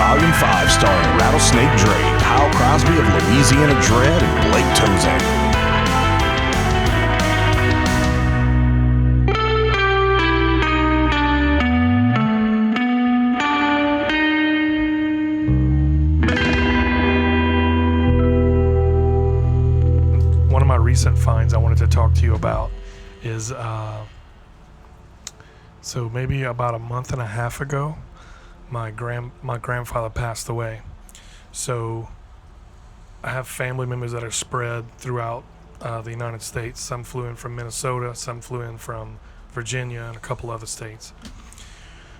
Volume 5, starring Rattlesnakedre, Kyle Crosby of Louisiana Dread, and Blake Tauzin. One of my recent finds I wanted to talk to you about is so maybe about a month and a half ago, my grandfather passed away. So I have family members that are spread throughout the United States. Some flew in from Minnesota, some flew in from Virginia, and a couple other states.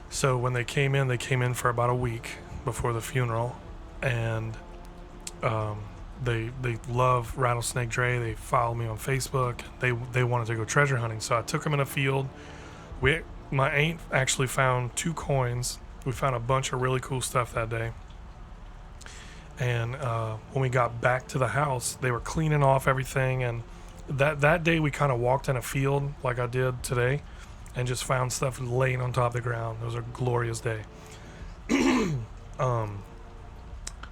So when they came in for about a week before the funeral, and they love Rattlesnakedre. They follow me on Facebook. They wanted to go treasure hunting, so I took them in a field. My aunt actually found 2 coins. We found a bunch of really cool stuff that day. And when we got back to the house, they were cleaning off everything. And that day we kind of walked in a field like I did today, and just found stuff laying on top of the ground. It was a glorious day.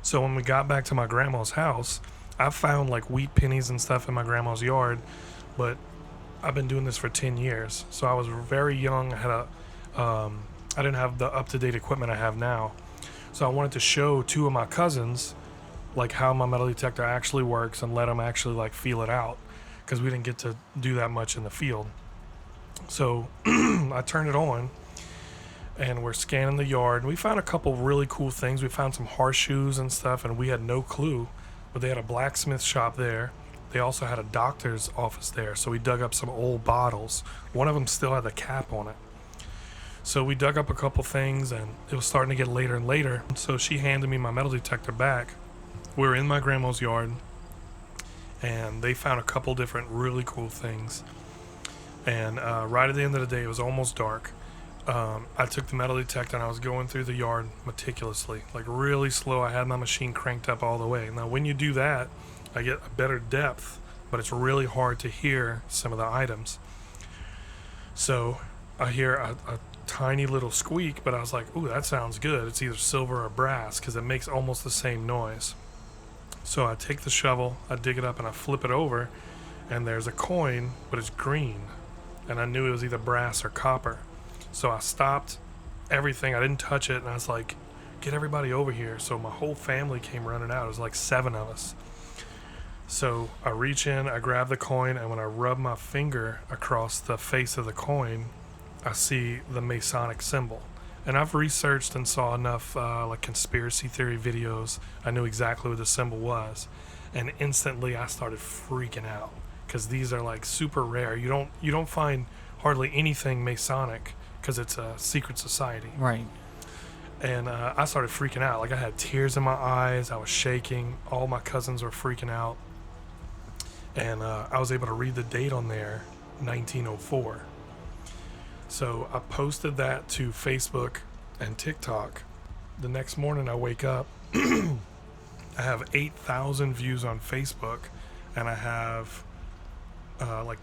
So when we got back to my grandma's house, I found like wheat pennies and stuff in my grandma's yard, but I've been doing this for 10 years. So I was very young. I didn't have the up-to-date equipment I have now. So I wanted to show 2 of my cousins like how my metal detector actually works and let them actually like feel it out, because we didn't get to do that much in the field. So I turned it on, and we're scanning the yard, and we found a couple really cool things. We found some horseshoes and stuff, and we had no clue, but they had a blacksmith shop there. They also had a doctor's office there, so we dug up some old bottles. One of them still had the cap on it. So we dug up a couple things, and it was starting to get later and later, so she handed me my metal detector back. We were in my grandma's yard, and they found a couple different really cool things. And right at the end of the day, it was almost dark. I took the metal detector and I was going through the yard meticulously, like really slow. I had my machine cranked up all the way. Now, when you do that, I get a better depth, but it's really hard to hear some of the items. So I hear a tiny little squeak, but I was like, ooh, that sounds good. It's either silver or brass, because it makes almost the same noise. So I take the shovel, I dig it up, and I flip it over, and there's a coin, but it's green. And I knew it was either brass or copper. So I stopped everything. I didn't touch it, and I was like, get everybody over here. So my whole family came running out. It was like 7 of us. So I reach in, I grab the coin, and when I rub my finger across the face of the coin, I see the Masonic symbol. And I've researched and saw enough like conspiracy theory videos. I knew exactly what the symbol was. And instantly I started freaking out, because these are like super rare. You don't find hardly anything Masonic, because it's a secret society. Right. And I started freaking out. Like, I had tears in my eyes. I was shaking. All my cousins were freaking out. And I was able to read the date on there, 1904. So I posted that to Facebook and TikTok. The next morning I wake up. I have 8,000 views on Facebook, and I have like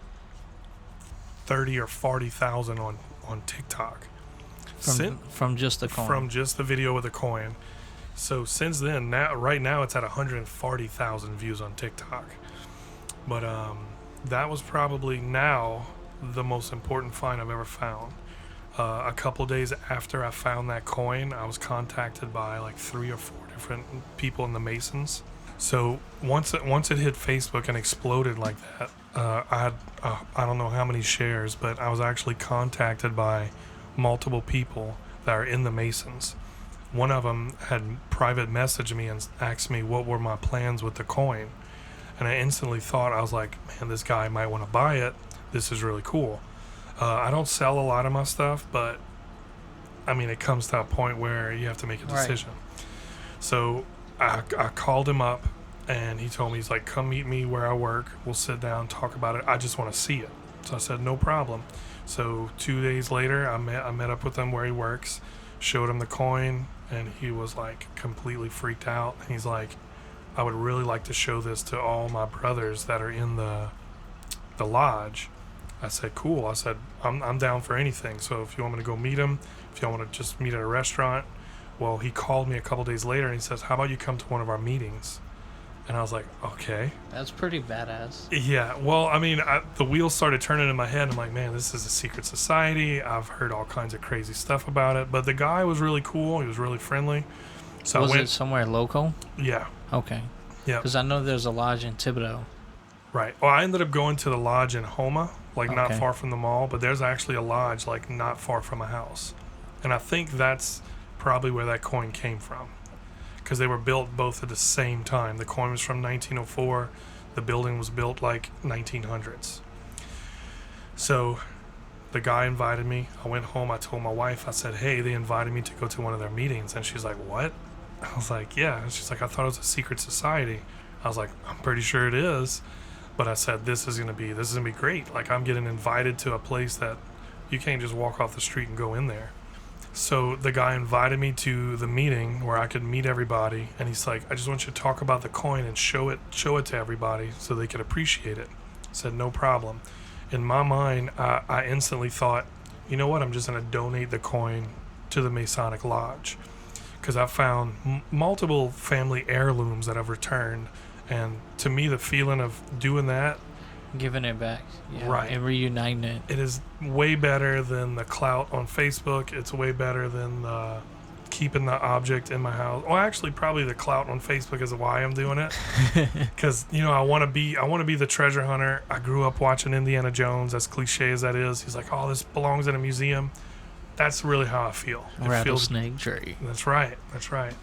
30 or 40,000 on TikTok. From just the coin. From just the video with the coin. So since then, right now it's at 140,000 views on TikTok. But that was probably now the most important find I've ever found. A couple days after I found that coin, I was contacted by like 3 or 4 different people in the Masons. So once it hit Facebook and exploded like that, I had I don't know how many shares, but I was actually contacted by multiple people that are in the Masons. One of them had private messaged me and asked me what were my plans with the coin, and I instantly thought, I was like, man, this guy might want to buy it. This is really cool. I don't sell a lot of my stuff, but I mean, it comes to a point where you have to make a decision. Right. So I called him up, and he told me, he's like, come meet me where I work. We'll sit down, talk about it. I just want to see it. So I said, no problem. So 2 days later, I met up with him where he works, showed him the coin, and he was like completely freaked out. He's like, I would really like to show this to all my brothers that are in the lodge. I said, cool. I said, I'm down for anything. So if you want me to go meet him, if you want to just meet at a restaurant, Well, he called me a couple days later and he says, how about you come to one of our meetings? And I was like, okay. That's pretty badass. Yeah, well, I mean, the wheels started turning in my head. I'm like, man, this is a secret society. I've heard all kinds of crazy stuff about it. But the guy was really cool. He was really friendly. So was it somewhere local? Yeah. Okay. Yeah. Because I know there's a lodge in Thibodeau. Right. Well, I ended up going to the lodge in Homa, like not Okay. far from the mall. But there's actually a lodge like not far from my house. And I think that's probably where that coin came from. Because they were built both at the same time. The coin was from 1904. The building was built like 1900s. So the guy invited me. I went home. I told my wife, I said, hey, they invited me to go to one of their meetings. And she's like, what? I was like, yeah. And she's like, I thought it was a secret society. I was like, I'm pretty sure it is. But I said, this is gonna be great. Like, I'm getting invited to a place that you can't just walk off the street and go in there. So the guy invited me to the meeting where I could meet everybody, and he's like, I just want you to talk about the coin and show it to everybody so they could appreciate it. I said, no problem. In my mind, I instantly thought, you know what, I'm just going to donate the coin to the Masonic Lodge, because I found multiple family heirlooms that I've returned, and to me, the feeling of doing that, Giving it back. Yeah, right, and reuniting it. It is way better than the clout on Facebook. It's way better than keeping the object in my house. Well, actually, probably the clout on Facebook is why I'm doing it. Because I want to be the treasure hunter. I grew up watching Indiana Jones. As cliche as that is, he's like, oh, this belongs in a museum. That's really how I feel. Rattlesnakedre. That's right.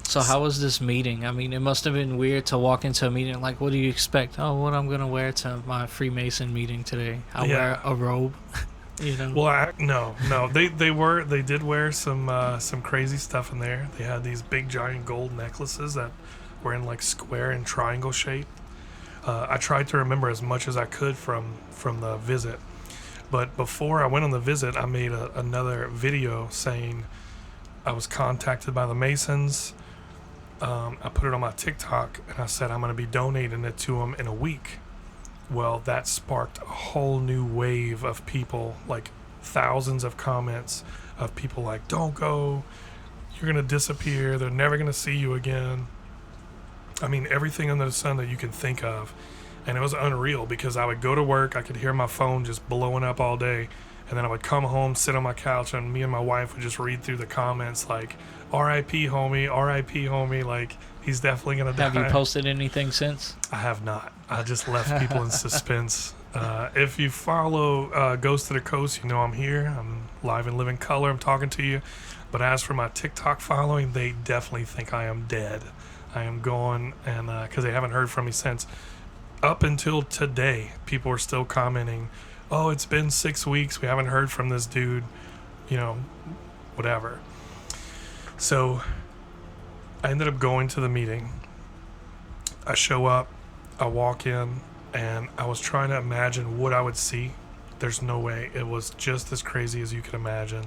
So how was this meeting? I mean, it must have been weird to walk into a meeting like, what do you expect? Oh, what I'm gonna wear to my Freemason meeting today? I'll wear a robe. Well, no. They did wear some crazy stuff in there. They had these big giant gold necklaces that were in like square and triangle shape. I tried to remember as much as I could from the visit, but before I went on the visit, I made another video saying I was contacted by the Masons. I put it on my TikTok, and I said I'm going to be donating it to them in a week. Well, that sparked a whole new wave of people, like thousands of comments of people like, don't go, you're going to disappear, they're never going to see you again. I mean, everything under the sun that you can think of. And it was unreal, because I would go to work, I could hear my phone just blowing up all day, and then I would come home, sit on my couch, and me and my wife would just read through the comments like, R.I.P. homie, like, he's definitely going to die. Have you posted anything since? I have not. I just left people in suspense. If you follow Ghost to the Coast, you know I'm here. I'm live and living color. I'm talking to you. But as for my TikTok following, they definitely think I am dead. I am gone, and because they haven't heard from me since. Up until today, people are still commenting, oh, it's been 6 weeks. We haven't heard from this dude, whatever. So I ended up going to the meeting. I show up, I walk in, and I was trying to imagine what I would see. There's no way. It was just as crazy as you could imagine.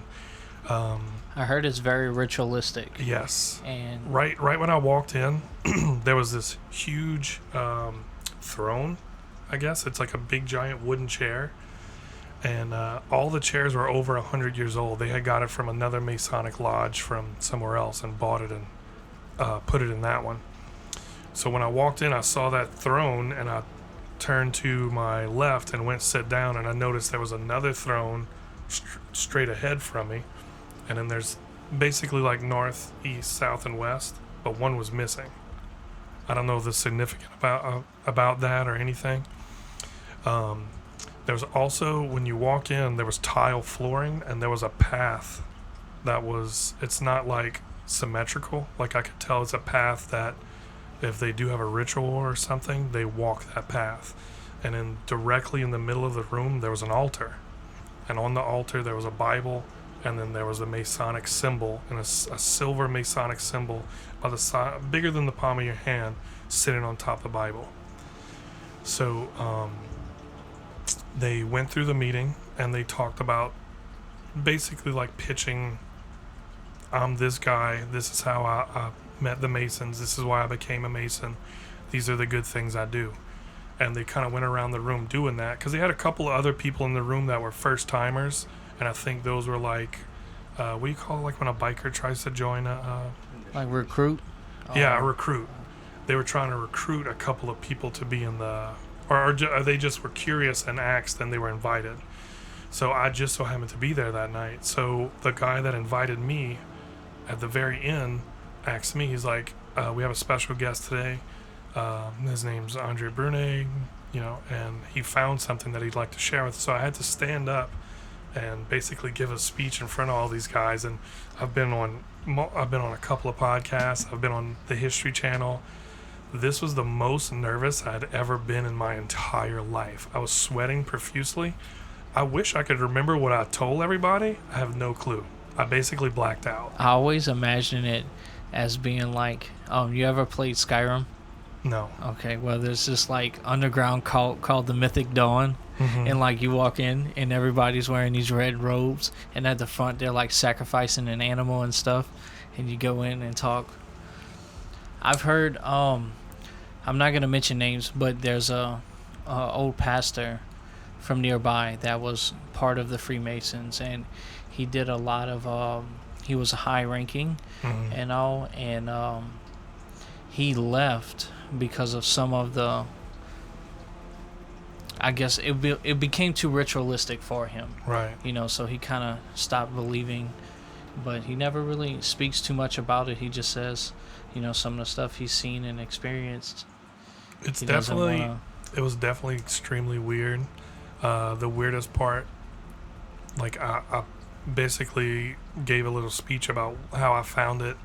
I heard it's very ritualistic. Yes. And right when I walked in, there was this huge throne, I guess. It's like a big giant wooden chair. And all the chairs were over 100 years old. They had got it from another Masonic lodge from somewhere else and bought it and put it in that one. So when I walked in, I saw that throne, and I turned to my left and went sit down, and I noticed there was another throne straight ahead from me. And then there's basically like north, east, south, and west, but one was missing. I don't know the significance about that or anything. There was also, when you walk in, there was tile flooring, and there was a path that was, it's not like symmetrical. Like, I could tell it's a path that if they do have a ritual or something, they walk that path. And then directly in the middle of the room, there was an altar. And on the altar, there was a Bible, and then there was a Masonic symbol, and a silver Masonic symbol by the side, bigger than the palm of your hand, sitting on top of the Bible. So, they went through the meeting, and they talked about basically like pitching, I'm this guy, this is how I met the Masons, this is why I became a Mason, these are the good things I do. And they kind of went around the room doing that, because they had a couple of other people in the room that were first timers, and I think those were like what do you call it, like when a biker tries to join a Like recruit? yeah, a recruit. They were trying to recruit a couple of people to be in the, or they just were curious and asked, and they were invited. So I just so happened to be there that night. So the guy that invited me at the very end asked me, he's like, we have a special guest today. His name's Brunet, and he found something that he'd like to share with us. So I had to stand up and basically give a speech in front of all these guys. And I've been on a couple of podcasts. I've been on the History Channel. This was the most nervous I'd ever been in my entire life. I was sweating profusely. I wish I could remember what I told everybody. I have no clue. I basically blacked out. I always imagine it as being like, you ever played Skyrim? No. Okay, well, there's this like underground cult called the Mythic Dawn, and like you walk in and everybody's wearing these red robes, and at the front they're like sacrificing an animal and stuff, and you go in and talk. I've heard, I'm not gonna mention names, but there's a old pastor from nearby that was part of the Freemasons, and he did a lot of he was high ranking and all, and he left because of some of the, I guess it became too ritualistic for him, right? So he kind of stopped believing, but he never really speaks too much about it. He just says, some of the stuff he's seen and experienced. It was definitely extremely weird. The weirdest part, like I basically gave a little speech about how I found it,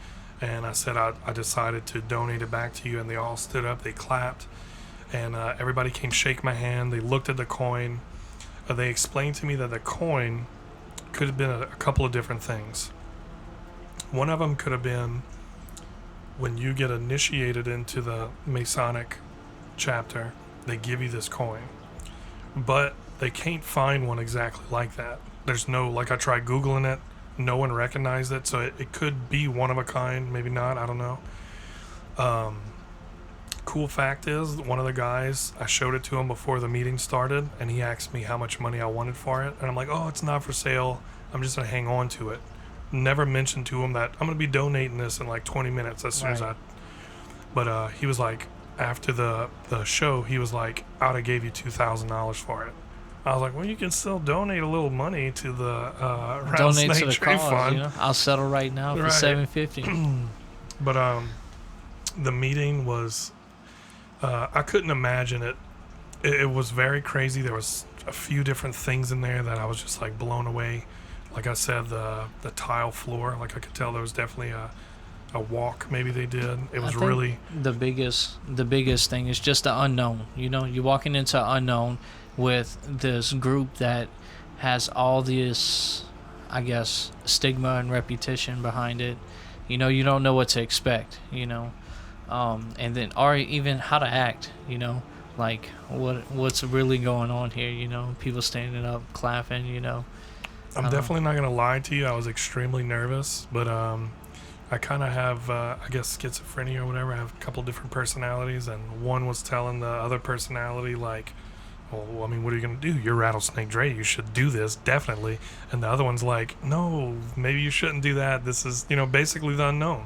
and I said I decided to donate it back to you, and they all stood up, they clapped, and everybody came shake my hand. They looked at the coin. They explained to me that the coin could have been a couple of different things. One of them could have been when you get initiated into the Masonic chapter, they give you this coin, but they can't find one exactly like that. There's no, like, I tried Googling it, no one recognized it, so it could be one of a kind, maybe not, I don't know. Cool fact is, one of the guys, I showed it to him before the meeting started, and he asked me how much money I wanted for it, and I'm like, oh, it's not for sale, I'm just going to hang on to it. Never mentioned to him that I'm going to be donating this in like 20 minutes as soon as but he was like, after the show, he was like, I would have gave you $2,000 for it. I was like, well, you can still donate a little money to the Rattlesnakedre fund. I'll settle right now for $750. But the meeting was, I couldn't imagine it. It was very crazy. There was a few different things in there that I was just like blown away. Like I said, the tile floor, like I could tell there was definitely a walk maybe they did. It was really the biggest thing is just the unknown. You're walking into unknown with this group that has all this, I guess, stigma and reputation behind it. You don't know what to expect, and then, or even how to act, like what's really going on here, people standing up, clapping, I'm definitely not going to lie to you. I was extremely nervous, but I kind of have, I guess, schizophrenia or whatever. I have a couple different personalities, and one was telling the other personality, like, well, I mean, what are you going to do? You're Rattlesnakedre. You should do this, definitely. And the other one's like, no, maybe you shouldn't do that. This is, basically the unknown.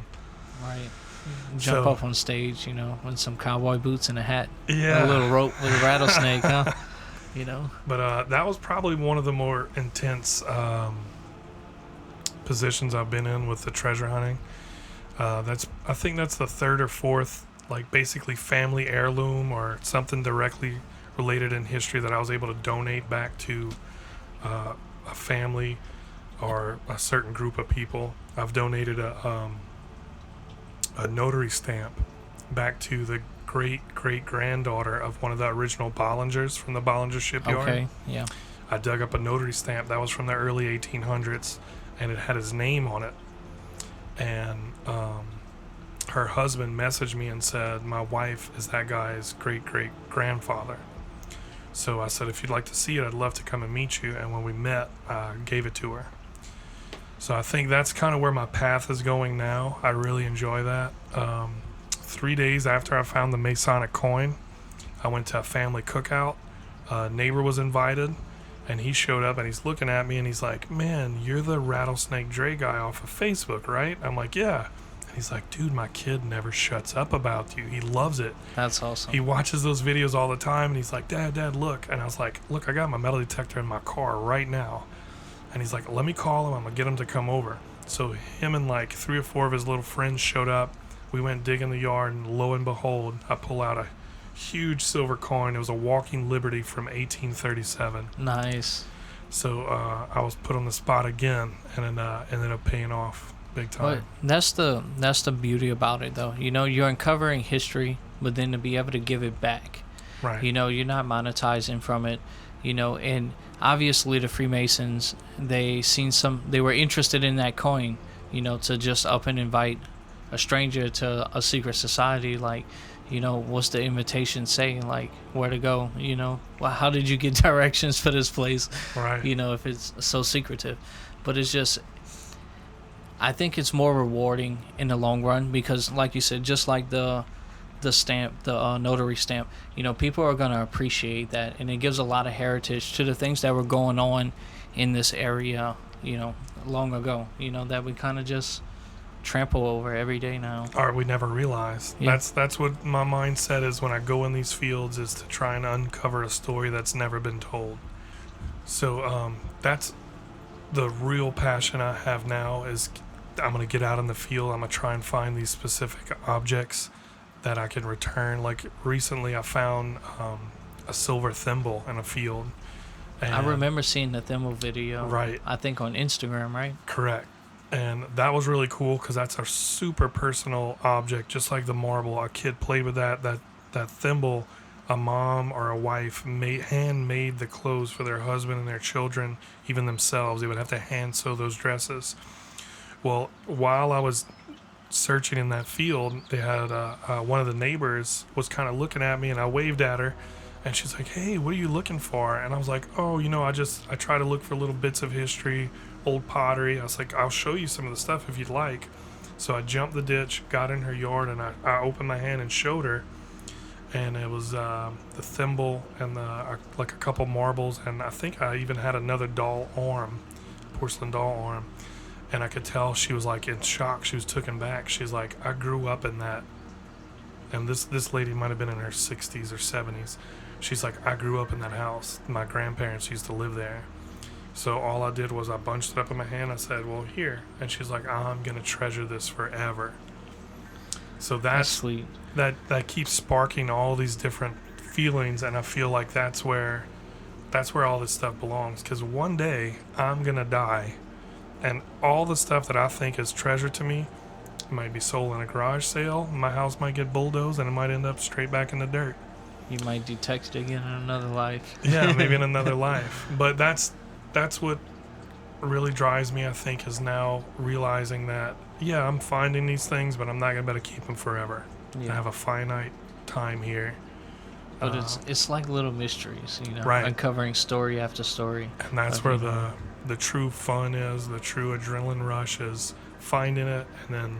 Right. Jump up on stage, with some cowboy boots and a hat. Yeah. And a little rope with a rattlesnake, huh? But that was probably one of the more intense positions I've been in with the treasure hunting. I think that's the third or fourth, like, basically family heirloom or something directly related in history that I was able to donate back to a family or a certain group of people. I've donated a notary stamp back to the great-great-granddaughter of one of the original Bollingers from the Bollinger Shipyard. Okay, yeah. I dug up a notary stamp that was from the early 1800s, and it had his name on it. And her husband messaged me and said, my wife is that guy's great-great-grandfather. So I said, if you'd like to see it, I'd love to come and meet you. And when we met, I gave it to her. So I think that's kind of where my path is going now. I really enjoy that. 3 days after I found the Masonic Coin, I went to a family cookout. A neighbor was invited, And he showed up and he's looking at me and he's like, man, you're the Rattlesnakedre guy off of Facebook, right? I'm like, yeah. And he's like, dude, my kid never shuts up about you. He loves it. That's awesome. He watches those videos all the time and he's like, Dad, look. And I was like, look, I got my metal detector in my car right now. And he's like, let me call him. I'm going to get him to come over. So him and like 3 or 4 of his little friends showed up. We went digging the yard and lo and behold, I pull out a huge silver coin. It was a walking liberty from 1837. Nice. So I was put on the spot again, and then ended up paying off big time. But that's the beauty about it, though. You know, you're uncovering history, but then to be able to give it back. Right. You know, you're not monetizing from it. You know, and obviously the Freemasons, they were interested in that coin. You know, to just up and invite a stranger to a secret society, like, you know, what's the invitation saying, like, where to go, you know, well, how did you get directions for this place, Right. You know, if it's so secretive. But it's just, I think it's more rewarding in the long run because, like you said, just like the stamp, the notary stamp, you know, people are going to appreciate that, and it gives a lot of heritage to the things that were going on in this area, you know, long ago, you know, that we kind of just trample over every day now. Or we never realized. Yeah. That's what my mindset is when I go in these fields, is to try and uncover a story that's never been told. So that's the real passion I have now, is I'm going to get out in the field. I'm going to try and find these specific objects that I can return. Like recently I found a silver thimble in a field. And I remember seeing the thimble video. Right. I think on Instagram, right? Correct. And that was really cool because that's a super personal object, just like the marble. A kid played with that thimble. A mom or a wife handmade the clothes for their husband and their children, even themselves. They would have to hand sew those dresses. Well, while I was searching in that field, they had one of the neighbors was kind of looking at me, and I waved at her, and she's like, hey, what are you looking for? And I was like, oh, you know, I try to look for little bits of history, old pottery. I was like, I'll show you some of the stuff if you'd like. So I jumped the ditch, got in her yard, and I opened my hand and showed her. And it was the thimble and like a couple marbles, and I think I even had another doll arm, porcelain doll arm. And I could tell she was like in shock. She was taken back. She's like, I grew up in that. And this lady might have been in her 60s or 70s. She's like, I grew up in that house. My grandparents used to live there. So all I did was I bunched it up in my hand. I said, well, here. And she's like, I'm going to treasure this forever. So that's sweet. That keeps sparking all these different feelings. And I feel like that's where all this stuff belongs. Because one day I'm going to die. And all the stuff that I think is treasure to me might be sold in a garage sale. My house might get bulldozed, and it might end up straight back in the dirt. You might detect it again in another life. Yeah, maybe in another life. But that's what really drives me, I think, is now realizing that, yeah, I'm finding these things, but I'm not going to be able to keep them forever. Yeah. I have a finite time here. But it's like little mysteries, you know, Right. uncovering story after story. And that's where the true fun is, the true adrenaline rush is finding it and then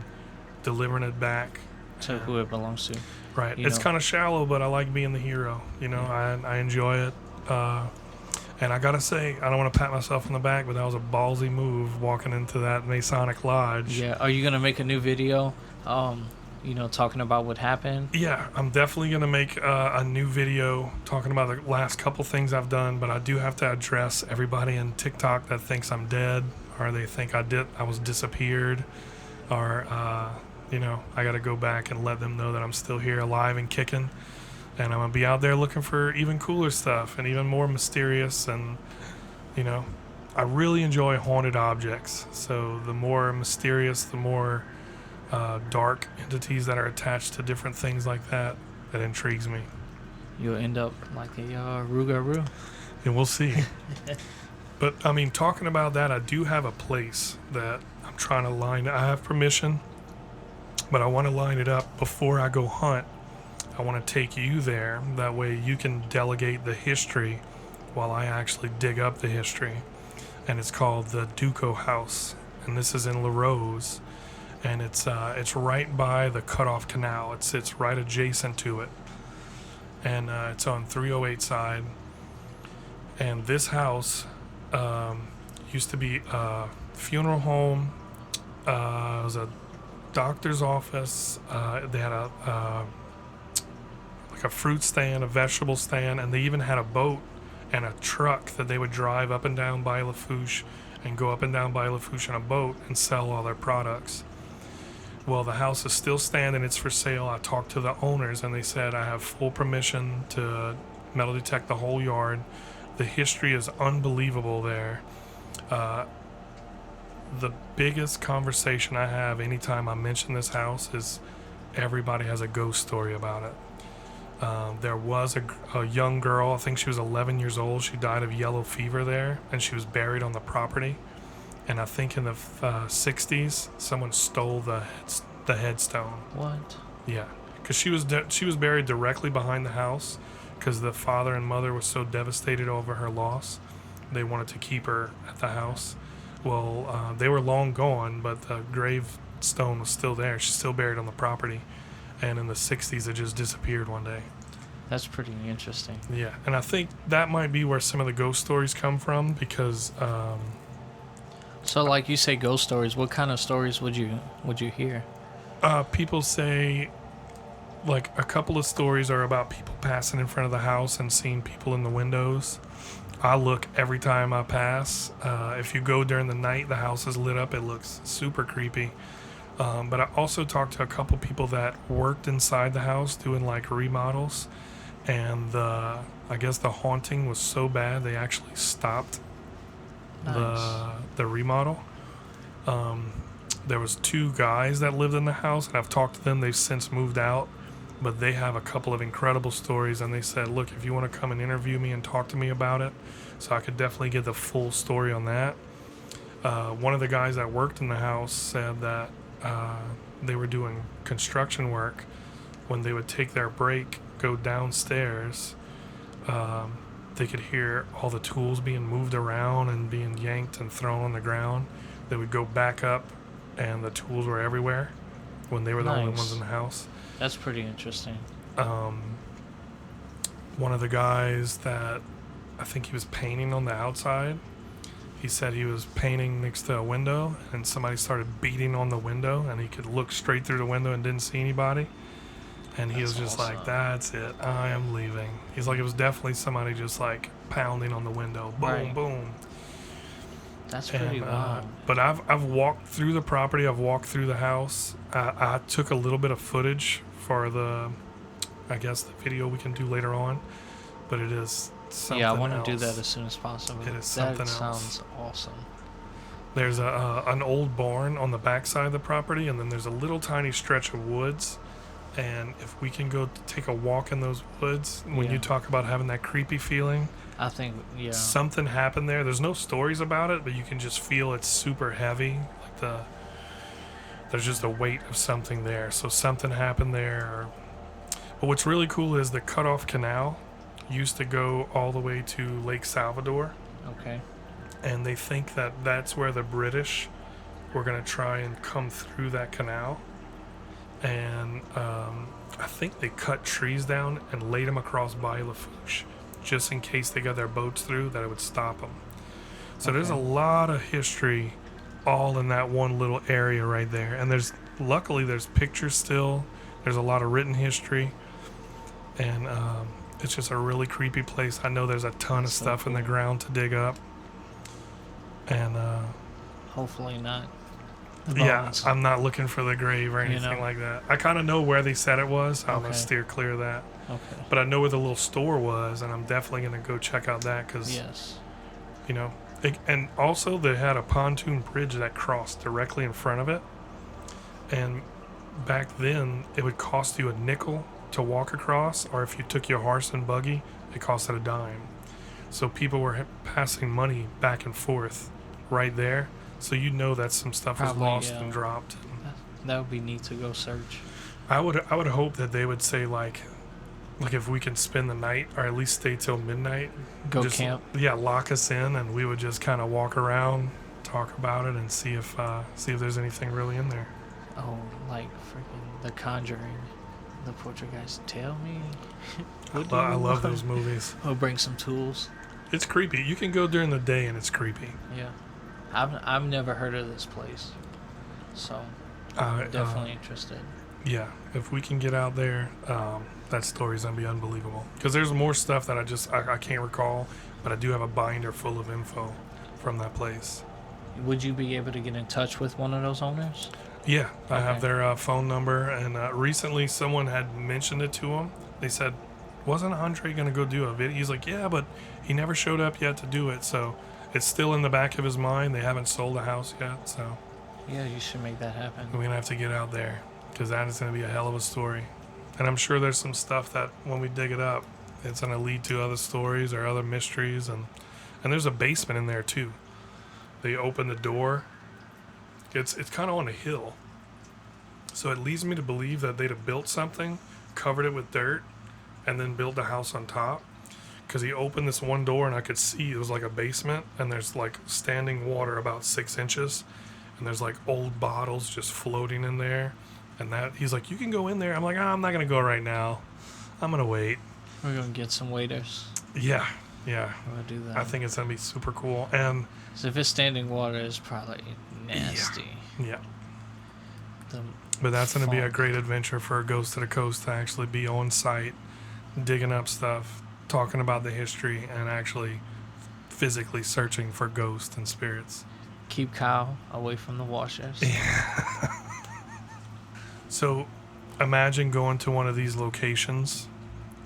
delivering it back to who it belongs to. Right. You It's know. kind of shallow, but I like being the hero. You know, I enjoy it. And I got to say, I don't want to pat myself on the back, but that was a ballsy move walking into that Masonic Lodge. Yeah. Are you going to make a new video, you know, talking about what happened? Yeah, I'm definitely going to make a new video talking about the last couple things I've done, but I do have to address everybody in TikTok that thinks I'm dead, or they think I was disappeared, or, you know, I got to go back and let them know that I'm still here alive and kicking, and I'm going to be out there looking for even cooler stuff and even more mysterious, and, you know, I really enjoy haunted objects, so the more mysterious, the more dark entities that are attached to different things like that intrigues me. You'll end up like a Rougarou. And we'll see. But I mean, talking about that, I do have a place that I'm trying to line. I have permission, but I want to line it up before I go hunt. I want to take you there. That way you can delegate the history while I actually dig up the history. And it's called the Duco House, and this is in La Rose. And it's right by the Cutoff Canal. It sits right adjacent to it. And it's on 308 side. And this house used to be a funeral home. It was a doctor's office. They had a fruit stand, a vegetable stand, and they even had a boat and a truck that they would drive up and down by Lafourche and go up and down by Lafourche on a boat and sell all their products. Well, the house is still standing. It's for sale. I talked to the owners, and they said I have full permission to metal detect the whole yard. The history is unbelievable there. The biggest conversation I have anytime I mention this house is everybody has a ghost story about it. There was a young girl, I think she was 11 years old. She died of yellow fever there, and she was buried on the property. And I think in the 60s, someone stole the headstone. What? Yeah, because she was buried directly behind the house because the father and mother were so devastated over her loss. They wanted to keep her at the house. Well, they were long gone, but the gravestone was still there. She's still buried on the property. And in the 60s, it just disappeared one day. That's pretty interesting. Yeah, and I think that might be where some of the ghost stories come from because... So, like you say, ghost stories. What kind of stories would you hear? People say, like, a couple of stories are about people passing in front of the house and seeing people in the windows. I look every time I pass. If you go during the night, the house is lit up. It looks super creepy. But I also talked to a couple people that worked inside the house doing like remodels, and I guess the haunting was so bad they actually stopped the remodel. There was 2 guys that lived in the house, and I've talked to them. They've since moved out, but they have a couple of incredible stories, and they said, look, if you want to come and interview me and talk to me about it, so I could definitely get the full story on that. One of the guys that worked in the house said that they were doing construction work. When they would take their break, go downstairs, they could hear all the tools being moved around and being yanked and thrown on the ground. They would go back up, and the tools were everywhere when they were the only ones in the house. That's pretty interesting. One of the guys that I think he was painting on the outside, he said he was painting next to a window, and somebody started beating on the window, and he could look straight through the window and didn't see anybody. And he was just like, that's it, I am leaving. He's like, it was definitely somebody just like pounding on the window. Boom, boom. That's pretty wild. But I've walked through the property. I've walked through the house. I took a little bit of footage for the video we can do later on. But it is something else. Yeah, I want to do that as soon as possible. It is something else. That sounds awesome. There's an old barn on the backside of the property, and then there's a little tiny stretch of woods. And if we can go take a walk in those woods, when you talk about having that creepy feeling, I think, something happened there. There's no stories about it, but you can just feel it's super heavy. Like there's just a weight of something there. So something happened there. But what's really cool is the Cutoff Canal used to go all the way to Lake Salvador. Okay. And they think that that's where the British were going to try and come through that canal. And I think they cut trees down and laid them across Baie Lafourche just in case they got their boats through, that it would stop them. So there's a lot of history all in that one little area right there. And luckily there's pictures still. There's a lot of written history. And it's just a really creepy place. I know there's a ton of stuff in the ground to dig up. And hopefully not. Yeah, I'm not looking for the grave or anything like that. I kind of know where they said it was. I'm going to steer clear of that. Okay. But I know where the little store was, and I'm definitely going to go check out that because, and also they had a pontoon bridge that crossed directly in front of it. And back then, it would cost you a nickel to walk across, or if you took your horse and buggy, it costed a dime. So people were passing money back and forth right there. So you know that some stuff was lost and dropped. That would be neat to go search. I would hope that they would say like if we can spend the night or at least stay till midnight, camp. Yeah, lock us in, and we would just kind of walk around, talk about it, and see if there's anything really in there. Oh, like freaking The Conjuring, the Poltergeist. Tell me. I love those movies. We'll bring some tools. It's creepy. You can go during the day and it's creepy. Yeah. I've never heard of this place, so I'm definitely interested. Yeah, if we can get out there, that story's gonna be unbelievable. Because there's more stuff that I can't recall, but I do have a binder full of info from that place. Would you be able to get in touch with one of those owners? Yeah, I have Okay. their phone number, and recently someone had mentioned it to him. They said, "Wasn't Andre gonna go do a video?" He's like, "Yeah, but he never showed up yet to do it, so it's still in the back of his mind. They haven't sold the house yet, so Yeah, you should make that happen. we're gonna have to get out there because that is gonna be a hell of a story." And I'm sure there's some stuff that when we dig it up, it's gonna lead to other stories or other mysteries, and there's a basement in there too. They open the door. It's kind of on a hill, so it leads me to believe that they'd have built something, covered it with dirt, and then built a house on top. Because he opened this one door and I could see it was like a basement, and there's like standing water about 6 inches, and there's like old bottles just floating in there. And that he's like, "You can go in there." I'm like, I'm not gonna go right now. I'm gonna wait. We're gonna get some waiters. Yeah. We're gonna do that. I think it's gonna be super cool. And So if it's standing water, it's probably nasty. yeah. The But that's going to be a funk. great adventure for a Ghost to the Coast to actually be on site, digging up stuff, talking about the history, and actually physically searching for ghosts and spirits. Keep Kyle away from the washers. So imagine going to one of these locations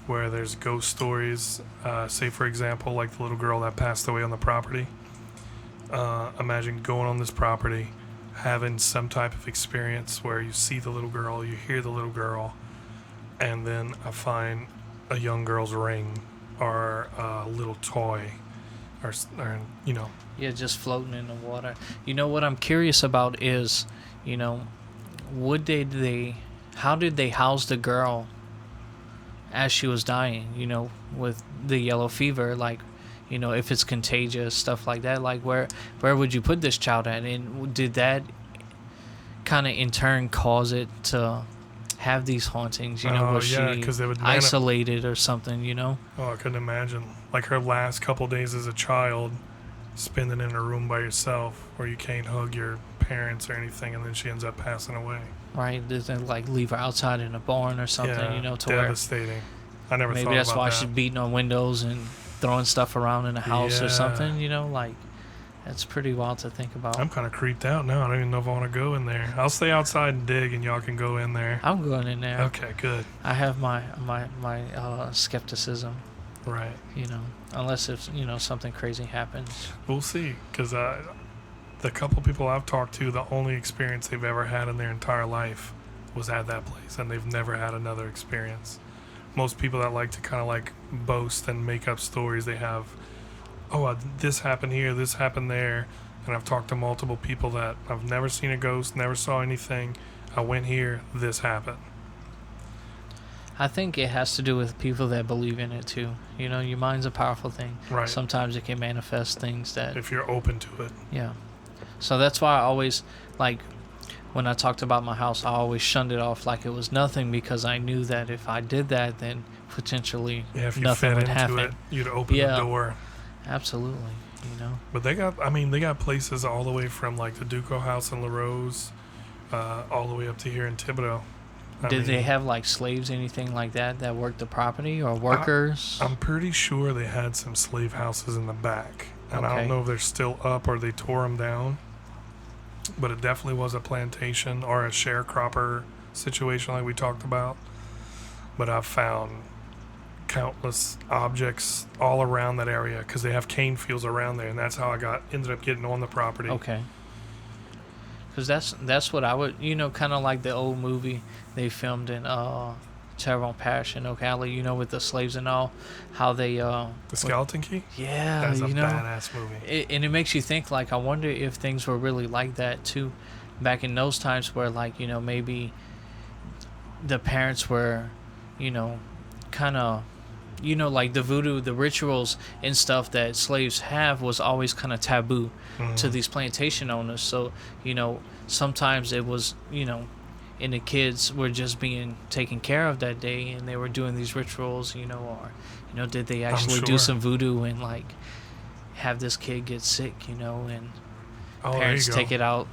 where there's ghost stories. Say, for example, like the little girl that passed away on the property. Imagine going on this property, having some type of experience where you see the little girl, you hear the little girl, and then I find a young girl's ring or a little toy or you know. Yeah, just floating in the water. You know what I'm curious about is, you know, how did they house the girl as she was dying, you know, with the yellow fever, like, you know, if it's contagious, stuff like that, like where would you put this child at? And did that kind of in turn cause it to have these hauntings, you know, was yeah, she 'cause they would isolated or something, you know? Oh, I couldn't imagine. Like her last couple days as a child, spending in a room by yourself where you can't hug your parents or anything, and then she ends up passing away. Right? Did they like leave her outside in a barn or something, Yeah, you know, to devastating. I never where thought maybe that's about why that. she's beating on windows and throwing stuff around in the house or Yeah. something, you know, like that's pretty wild to think about. I'm kind of creeped out now. I don't even know if I want to go in there. I'll stay outside and dig, and y'all can go in there. I'm going in there. Okay, good. I have my skepticism, Right. you know, unless if, you know, something crazy happens. We'll see. Because the couple people I've talked to, the only experience they've ever had in their entire life was at that place, and they've never had another experience. Most people that like to kind of like boast and make up stories, they have, this happened here, this happened there. And I've talked to multiple people that I've never seen a ghost, never saw anything. I went here, this happened. I think it has to do with people that believe in it too. You know, your mind's a powerful thing. Right. Sometimes it can manifest things that, If you're open to it. yeah. So that's why I always, like, when I talked about my house, I always shunned it off like it was nothing, because I knew that if I did that, then potentially Yeah, if you nothing fed would into happen. it, you'd open Yeah. the door. Absolutely, you know. But they got places all the way from like the Duco House in La Rose, all the way up to here in Thibodeau. Did they have like slaves, anything like that worked the property, or workers? I'm pretty sure they had some slave houses in the back, and I Okay. don't know if they're still up or they tore them down. But it definitely was a plantation or a sharecropper situation like we talked about. But I've found countless objects all around that area because they have cane fields around there, and that's how I ended up getting on the property. Okay. Because that's what I would, you know, kind of like the old movie they filmed in Terror on Parish in Ocala, you know, with the slaves and all, how they The Skeleton Key? yeah, That's a you know, badass movie. and it makes you think, like, I wonder if things were really like that too, back in those times, where, like, you know, maybe the parents were, you know, kind of, you know, like the voodoo, the rituals and stuff that slaves have was always kind of taboo to these plantation owners. So, you know, sometimes it was, you know, and the kids were just being taken care of that day, and they were doing these rituals, or did they actually do some voodoo and like have this kid get sick, and parents take it out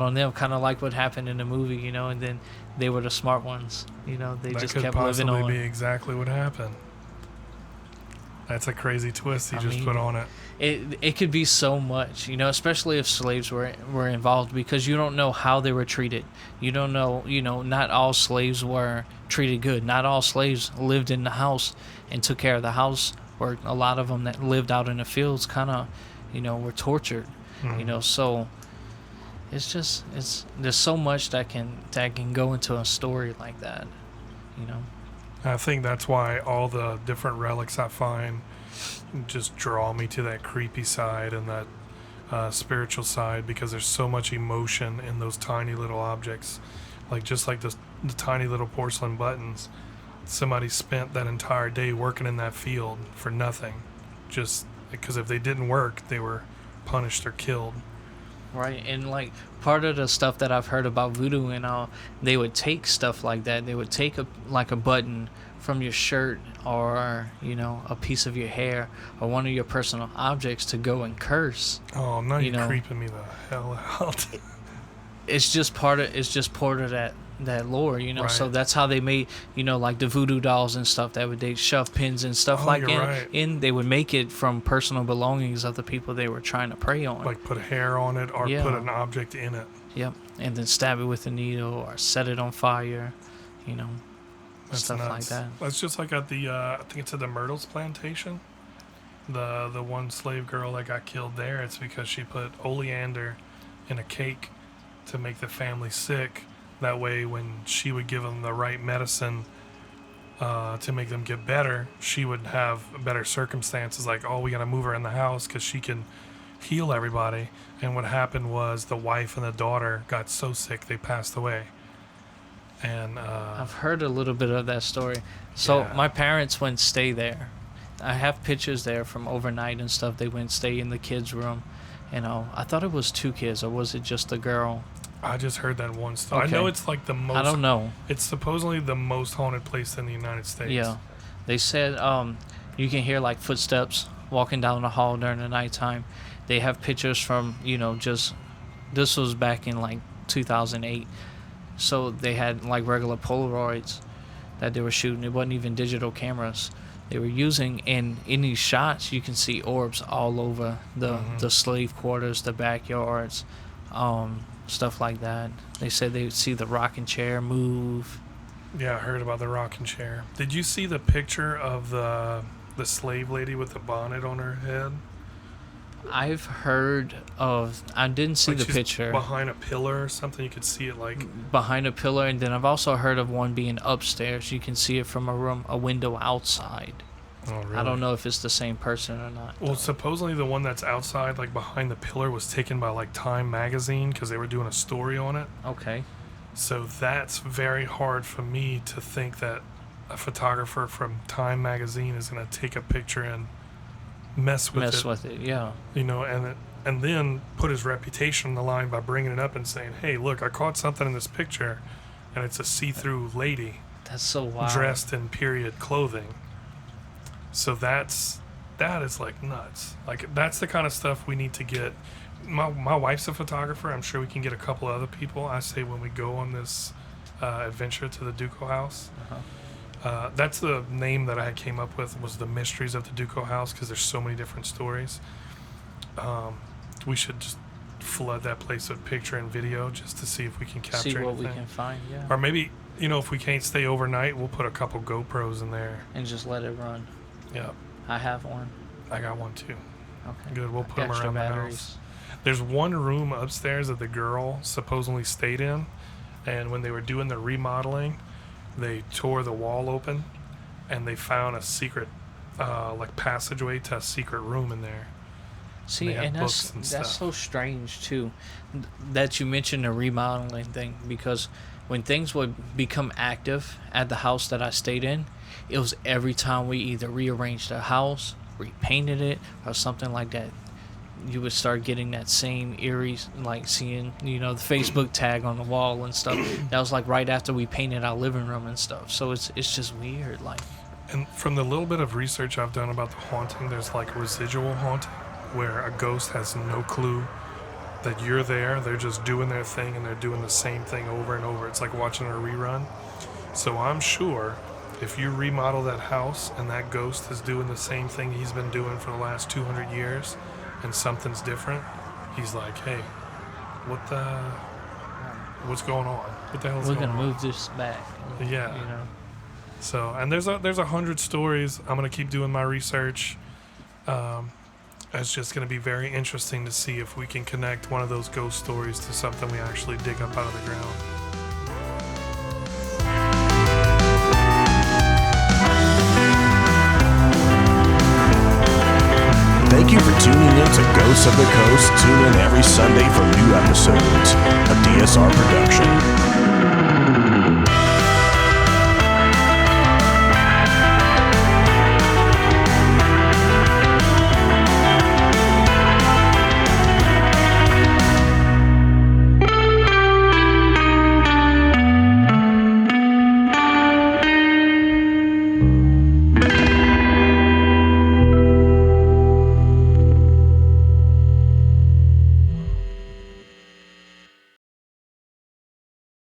on them, kind of like what happened in the movie, and then they were the smart ones, they that just could kept living on. possibly be exactly what happened. That's a crazy twist he just put on it. It could be so much, especially if slaves were involved, because you don't know how they were treated. You don't know, not all slaves were treated good. Not all slaves lived in the house and took care of the house, or a lot of them that lived out in the fields kind of, were tortured. So there's so much that can go into a story like that. I think that's why all the different relics I find just draw me to that creepy side and that spiritual side, because there's so much emotion in those tiny little objects, just like the tiny little porcelain buttons. Somebody spent that entire day working in that field for nothing, just because if they didn't work, they were punished or killed. Right, and like part of the stuff that I've heard about voodoo and all, they would take stuff like that. They would take a button from your shirt, or a piece of your hair, or one of your personal objects to go and curse. Oh, now you're creeping me the hell out. It's just part of that lore, Right. So that's how they made, like the voodoo dolls and stuff. That would they shove pins and stuff in. They would make it from personal belongings of the people they were trying to prey on. Like put hair on it, or put an object in it. Yep, and then stab it with a needle or set it on fire, That's stuff nuts. like that. That's just like at the I think it's at the Myrtles plantation. The one slave girl that got killed there, it's because she put oleander in a cake to make the family sick. That way, when she would give them the right medicine to make them get better, she would have better circumstances. Like, we got to move her in the house because she can heal everybody. And what happened was the wife and the daughter got so sick they passed away. And I've heard a little bit of that story. So my parents went stay there. I have pictures there from overnight and stuff. They went stay in the kids' room. I thought it was 2 kids, or was it just a girl? I just heard that one story. Okay. I know it's like the most. I don't know. It's supposedly the most haunted place in the United States. Yeah, they said you can hear like footsteps walking down the hall during the nighttime. They have pictures from this was back in like 2008, so they had like regular Polaroids that they were shooting. It wasn't even digital cameras they were using, and in these shots you can see orbs all over the slave quarters, the backyards. Stuff like that. They said they would see the rocking chair move. Yeah, I heard about the rocking chair. Did you see the picture of the slave lady with the bonnet on her head? I've heard of. I didn't see the picture. Behind a pillar or something. You could see it behind a pillar, and then I've also heard of one being upstairs. You can see it from a window outside. Oh, really? I don't know if it's the same person or not. Well, supposedly the one that's outside, like behind the pillar, was taken by like Time magazine because they were doing a story on it. Okay. So that's very hard for me to think that a photographer from Time magazine is going to take a picture and mess with it, yeah. And then put his reputation on the line by bringing it up and saying, "Hey, look, I caught something in this picture, and it's a see-through lady." That's so wild. Dressed in period clothing. So that is like nuts. Like, that's the kind of stuff we need to get. My wife's a photographer. I'm sure we can get a couple other people. I say when we go on this adventure to the Duco house. That's the name that I came up with, was the Mysteries of the Duco house, because there's so many different stories. We should just flood that place with picture and video just to see if we can capture see what anything. we can find, yeah. Or maybe, if we can't stay overnight, we'll put a couple GoPros in there. And just let it run. Yeah. I have one. I got one too. Okay. Good. We'll put them Extra around batteries. the house. There's one room upstairs that the girl supposedly stayed in, and when they were doing the remodeling, they tore the wall open, and they found a secret, passageway to a secret room in there. See, and that's so strange too, that you mentioned the remodeling thing, because when things would become active at the house that I stayed in, it was every time we either rearranged the house, repainted it, or something like that. you would start getting that same eerie, like seeing, the Facebook tag on the wall and stuff. That was like right after we painted our living room and stuff. So it's just weird, like. And from the little bit of research I've done about the haunting, there's like residual haunting, where a ghost has no clue that you're there. They're just doing their thing, and they're doing the same thing over and over. It's like watching a rerun. So I'm sure if you remodel that house and that ghost is doing the same thing he's been doing for the last 200 years and something's different, he's like, hey, what's going on? What the hell's We're going gonna on? move this back. Yeah. So, and there's 100 stories. I'm going to keep doing my research. It's just going to be very interesting to see if we can connect one of those ghost stories to something we actually dig up out of the ground. Thank you for tuning in to Ghosts of the Coast. Tune in every Sunday for new episodes. A DSR production.